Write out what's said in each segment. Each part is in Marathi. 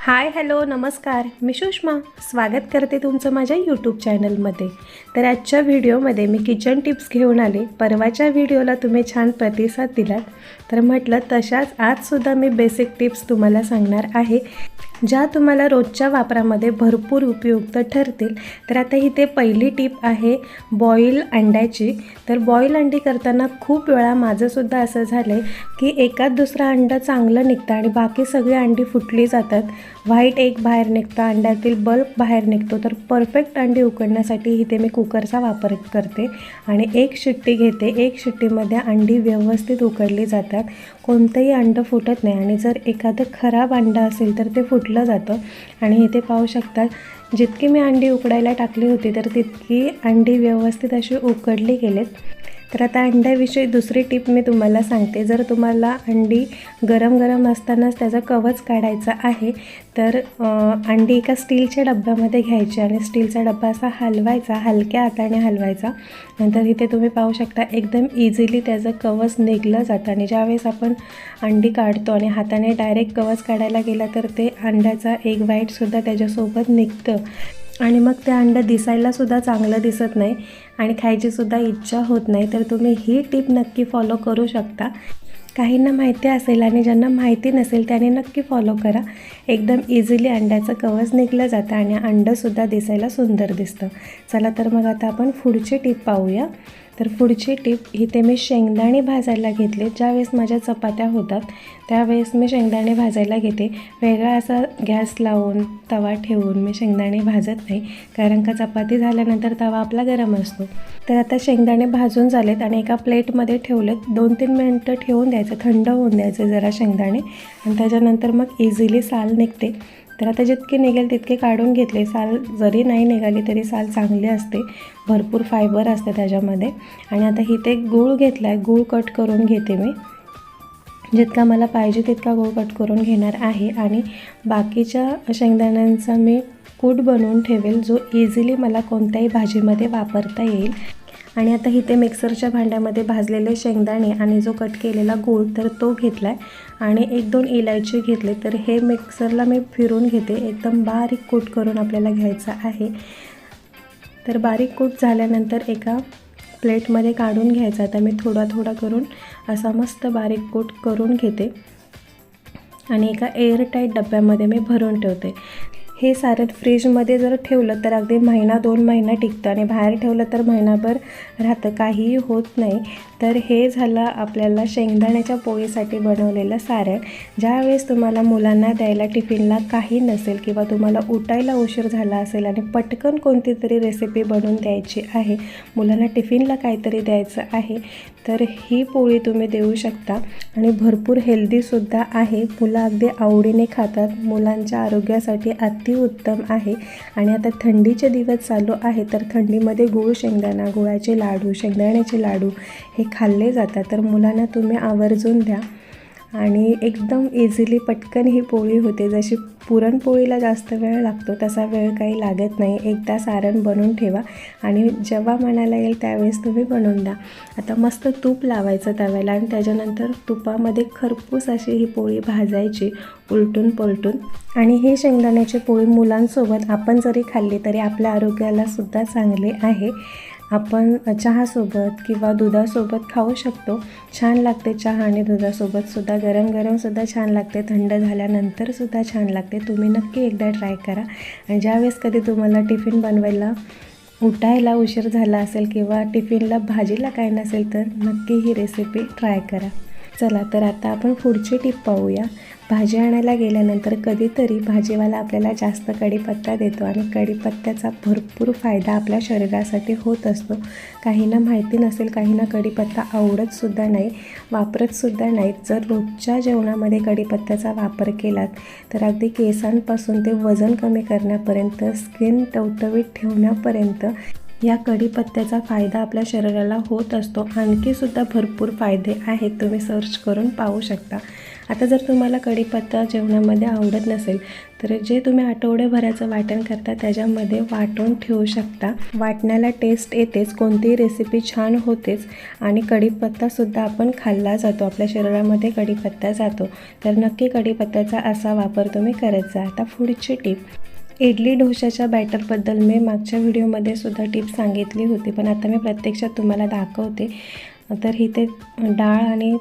हाय हॅलो नमस्कार, मी सुषमा स्वागत करते तुमचं माझ्या यूट्यूब चॅनलमध्ये। तर आजच्या व्हिडिओमध्ये मी किचन टिप्स घेऊन आले। परवाच्या व्हिडिओला तुम्ही छान प्रतिसाद दिलात, तर म्हटलं तशाच आजसुद्धा मी बेसिक टिप्स तुम्हाला सांगणार आहे, ज्या तुम्हाला रोजच्या वापरामध्ये भरपूर उपयुक्त ठरतील। तर आता इथे पहिली टिप आहे बॉईल अंड्याची। तर बॉईल अंडी करताना खूप वेळा माझंसुद्धा असं झालं आहे की एकाद दुसरा अंडं चांगलं निघतं आणि बाकी सगळी अंडी फुटली जातात, व्हाईट एक बाहेर निघतं, अंड्यातील बल्ब बाहेर निघतो। तर परफेक्ट अंडी उकडण्यासाठी इथे मी कुकरचा वापर करते आणि एक शिट्टी घेते। एक शिट्टीमध्ये अंडी व्यवस्थित उकडली जातात, कोणतंही अंडं फुटत नाही। आणि जर एखादं खराब अंडं असेल तर ते फुटलं जातं। आणि इथे पाहू शकता जितकी मी अंडी उकडायला टाकली होती तर तितकी अंडी व्यवस्थित अशी उकडली गेलेत। तर आता अंड्याविषयी दुसरी टिप मी तुम्हाला सांगते। जर तुम्हाला अंडी गरम गरम असतानाच त्याचा कवच काढायचा आहे तर अंडी एका स्टीलच्या डब्यामध्ये घ्यायची आणि स्टीलचा डब्बा असा हलवायचा, हलक्या हाताने हलवायचा। नंतर इथे तुम्ही पाहू शकता एकदम इझिली त्याचं कवच निघलं जातं। आणि ज्यावेळेस आपण अंडी काढतो आणि हाताने डायरेक्ट कवच काढायला गेला तर ते अंड्याचा एक व्हाईटसुद्धा त्याच्यासोबत निघतं आणि मग ते अंडं दिसायलासुद्धा चांगलं दिसत नाही आणि खायचीसुद्धा इच्छा होत नाही। तर तुम्ही ही टिप नक्की फॉलो करू शकता। काहींना माहिती असेल आणि ज्यांना माहिती नसेल त्याने नक्की फॉलो करा। एकदम इझिली अंड्याचं कवच निघलं जातं आणि अंडंसुद्धा दिसायला सुंदर दिसतं। चला तर मग आता आपण पुढची टिप पाहूया। तर पुढची टिप इथे मी शेंगदाणे भाजायला घेतले। ज्यावेळेस माझ्या चपात्या होतात त्यावेळेस मी शेंगदाणे भाजायला घेते। वेगळा असा गॅस लावून तवा ठेवून मी शेंगदाणे भाजत नाही, कारण का चपाती झाल्यानंतर तवा आपला गरम असतो। तर आता शेंगदाणे भाजून झालेत आणि एका प्लेटमध्ये ठेवलेत। 2-3 मिनटं ठेवून द्यायचं, थंड होऊन द्यायचं जरा शेंगदाणे, आणि त्याच्यानंतर मग इझिली साल निघते। तर आता जितके निघेल तितके काढून घेतले। साल जरी नाही निघाली तरी साल चांगली असते, भरपूर फायबर असते त्याच्यामध्ये। आणि आता इथे गूळ घेतला आहे, गूळ कट करून घेते मी। जितका मला पाहिजे तितका गूळ कट करून घेणार आहे आणि बाकीच्या शेंगदाण्यांचा मी कूट बनवून ठेवेल, जो इझिली मला कोणत्याही भाजीमध्ये वापरता येईल। आणि आता इथे मिक्सरच्या भांड्यामध्ये भाजलेले शेंगदाणे आणि जो कट केलेला गूळ तर तो घेतला आहे आणि 1-2 इलायची घेतले। तर हे मिक्सरला मी फिरून घेते, एकदम बारीक कूट करून आपल्याला घ्यायचा आहे। तर बारीक कूट झाल्यानंतर एका प्लेटमध्ये काढून घ्यायचा। आता मी थोडा थोडा करून असा मस्त बारीक कूट करून घेते आणि एका एअरटाईट डब्यामध्ये मी भरून ठेवते। हे सारण फ्रीजमध्ये जर ठेवलं तर अगदी 1-2 महिना टिकतं आणि बाहेर ठेवलं तर महिनाभर राहतं, काहीही होत नाही। तर हे झालं आपल्याला शेंगदाण्याच्या पोळीसाठी बनवलेलं सारण। ज्यावेळेस तुम्हाला मुलांना द्यायला टिफिनला काही नसेल किंवा तुम्हाला उठायला उशीर झाला असेल आणि पटकन कोणती तरी रेसिपी बनवून द्यायची आहे, मुलांना टिफिनला काहीतरी द्यायचं आहे, तर ही पोळी तुम्ही देऊ शकता आणि भरपूर हेल्दीसुद्धा आहे। मुलं अगदी आवडीने खातात, मुलांच्या आरोग्यासाठी अतिउत्तम आहे। आणि आता थंडीचे दिवस चालू आहे तर थंडीमध्ये गूळ शेंगदाणा, गुळाचे लाडू, शेंगदाण्याचे लाडू हे खाल्ले जातात। तर मुलांना तुम्ही आवर्जून द्या आणि एकदम इझिली पटकन ही पोळी होते। जशी पुरणपोळीला जास्त वेळ लागतो तसा वेळ काही लागत नाही। एकदा सारण बनवून ठेवा आणि जेव्हा मनाला येईल त्यावेळेस तुम्ही बनवून द्या। आता मस्त तूप लावायचं तव्याला आणि त्याच्यानंतर तुपामध्ये खरपूस अशी ही पोळी भाजायची उलटून पलटून। आणि ही शेंगदाण्याची पोळी मुलांसोबत आपण जरी खाल्ली तरी आपल्या आरोग्याला सुद्धा चांगले आहे। आपण चहासोबत किंवा दुधासोबत खाऊ शकतो, छान लागते। चहा आणि दुधासोबतसुद्धा गरम गरमसुद्धा छान लागते, थंड झाल्यानंतरसुद्धा छान लागते। तुम्ही नक्की एकदा ट्राय करा। आणि ज्यावेळेस कधी तुम्हाला टिफिन बनवायला उठायला उशीर झाला असेल किंवा टिफिनला भाजीला काय नसेल तर नक्की ही रेसिपी ट्राय करा। चला तर आता आपण पुढची टिप पाहूया। भाजी आणायला गेल्यानंतर कधीतरी भाजीवाला आपल्याला जास्त कढीपत्ता देतो आणि कढीपत्त्याचा भरपूर फायदा आपल्या शरीरासाठी होत असतो। काहींना माहिती नसेल, काहींना कढीपत्ता आवडतसुद्धा नाही, वापरतसुद्धा नाहीत। जर रोजच्या जेवणामध्ये कढीपत्त्याचा वापर केलात तर अगदी केसांपासून ते वजन कमी करण्यापर्यंत, स्किन टवटवीत ठेवण्यापर्यंत या कढीपत्त्याचा फायदा आपल्या शरीराला होत असतो। आणखीसुद्धा भरपूर फायदे आहेत, तुम्ही सर्च करून पाहू शकता। आता जर तुम्हाला कढीपत्ता जेवणामध्ये आवडत नसेल तर जे तुम्ही आठवड्याभराचं वाटण करता त्याच्यामध्ये वाटून ठेवू शकता. वाटण्याला टेस्ट येतेच, कोणतीही रेसिपी छान होतेच आणि कढीपत्तासुद्धा आपण खाल्ला जातो, आपल्या शरीरामध्ये कढीपत्ता जातो. तर नक्की कढीपत्त्याचा असा वापर तुम्ही करत जा. आता पुढची टिप, इडली डोशाच्या बॅटरबद्दल मी मागच्या व्हिडिओमध्ये सुद्धा टिप सांगितली होती, पण आता मी प्रत्यक्षात तुम्हाला दाखवते. तर इथे डाळ आणि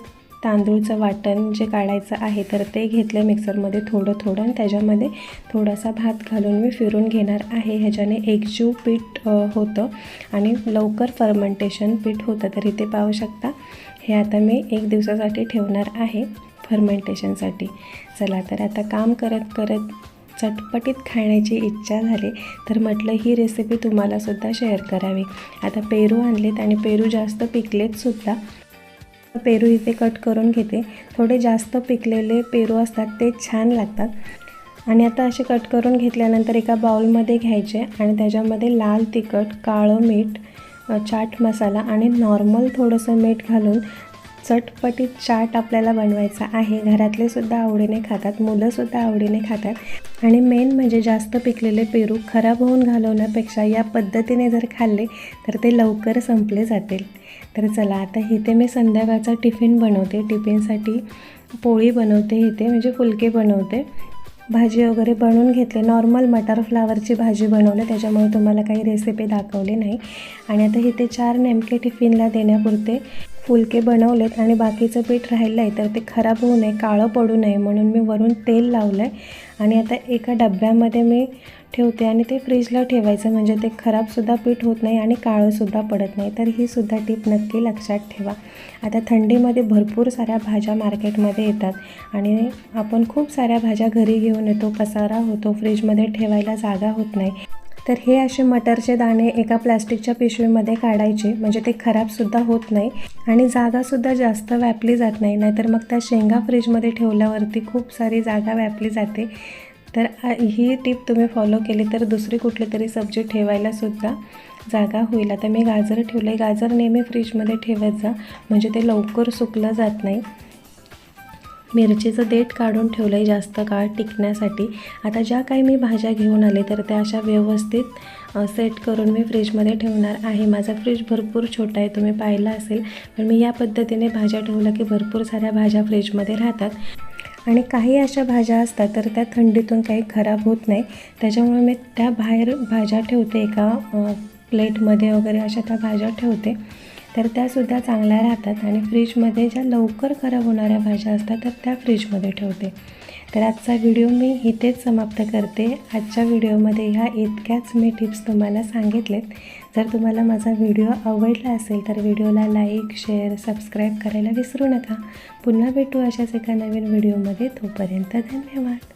तांदूळचं वाटण जे काढायचं आहे तर ते घेतलं मिक्सरमध्ये थोडं आणि त्याच्यामध्ये थोडासा भात घालून मी फिरून घेणार आहे. ह्याच्याने एकजीव पीठ होतं आणि लवकर फर्मेंटेशन पीठ होतं. तर इथे पाहू शकता, हे आता मी 1 दिवसासाठी ठेवणार आहे फर्मेंटेशनसाठी. चला, तर आता काम करत करत चटपटीत खाण्याची इच्छा झाली तर म्हटलं ही रेसिपी तुम्हालासुद्धा शेअर करावी. आता पेरू आणलेत आणि पेरू जास्त पिकलेत सुद्धा. पेरू इथे कट करून घेते. थोडे जास्त पिकलेले पेरू असतात ते छान लागतात. आणि आता असे कट करून घेतल्यानंतर एका बाउलमध्ये घ्यायचे आणि त्याच्यामध्ये लाल तिखट, काळं मीठ, चाट मसाला आणि नॉर्मल थोडंसं मीठ घालून चटपटीत चाट आपल्याला बनवायचा आहे. घरातले सुद्धा आवडीने खातात, मुलंसुद्धा आवडीने खातात. आणि मेन म्हणजे जास्त पिकलेले पेरू खराब होऊन घालवण्यापेक्षा या पद्धतीने जर खाल्ले तर ते लवकर संपले जातील. तर चला, आता इथे मी संध्याकाळचा टिफिन बनवते. टिफिनसाठी पोळी बनवते इथे, म्हणजे फुलके बनवते. भाजी वगैरे बनवून घेतले. नॉर्मल मटार फ्लावरची भाजी बनवली, त्याच्यामुळे तुम्हाला काही रेसिपी दाखवली नाही. आणि आता इथे 4 नेमके टिफिनला देण्यापुरते फुलके बनवलेत आणि बाकीचं पीठ राहिलं आहे तर ते खराब होऊ नये, काळं पडू नये म्हणून मी वरून तेल लावलं आहे. आणि आता एका डब्यामध्ये मी ठेवते आणि ते फ्रीजला ठेवायचं, म्हणजे ते खराबसुद्धा पीठ होत नाही आणि काळंसुद्धा पडत नाही. तर ही सुद्धा टीप नक्की लक्षात ठेवा. आता थंडीमध्ये भरपूर साऱ्या भाज्या मार्केटमध्ये येतात आणि आपण खूप साऱ्या भाज्या घरी घेऊन येतो, पसारा होतो, फ्रीजमध्ये ठेवायला जागा होत नाही. तर हे असे मटरचे दाणे एका प्लॅस्टिकच्या पिशवीमध्ये काढायचे, म्हणजे ते खराबसुद्धा होत नाही आणि जागासुद्धा जास्त व्यापली जात नाही. नाहीतर मग त्या शेंगा फ्रीजमध्ये ठेवल्यावरती खूप सारी जागा व्यापली जाते. तर ही टीप तुम्ही फॉलो केली तर दुसरी कुठली तरी सब्जी ठेवायलासुद्धा जागा होईल. आता मी गाजर ठेवलं आहे. गाजर नेहमी फ्रीजमध्ये ठेवत जा, म्हणजे ते लवकर सुकलं जात नाही. मिरचीचं देठ काढून ठेवलं आहे जास्त काळ टिकण्यासाठी. आता ज्या काही मी भाज्या घेऊन आले तर त्या अशा व्यवस्थित सेट करून मी फ्रीजमध्ये ठेवणार आहे. माझा फ्रीज भरपूर छोटा आहे, तुम्ही पाहिलं असेल. पण मी या पद्धतीने भाज्या ठेवल्या की भरपूर साऱ्या भाज्या फ्रीजमध्ये राहतात. आणि काही अशा भाज्या असतात तर त्या थंडीतून काही खराब होत नाही, त्याच्यामुळे मी त्या बाहेर भाज्या ठेवते एका प्लेटमध्ये वगैरे, अशा त्या भाज्या ठेवते. तर त्यासुद्धा चांगल्या राहतात. आणि फ्रीजमध्ये ज्या लवकर खराब होणाऱ्या भाज्या असतात तर त्या फ्रीजमध्ये ठेवते. तर आजचा व्हिडिओ मी इथेच समाप्त करते. आजच्या व्हिडिओमध्ये ह्या इतक्याच मी टिप्स तुम्हाला सांगितलेत. जर तुम्हाला माझा व्हिडिओ आवडला असेल तर व्हिडिओला लाईक, शेअर, सबस्क्राईब करायला विसरू नका. पुन्हा भेटू अशाच एका नवीन व्हिडिओमध्ये. तोपर्यंत धन्यवाद.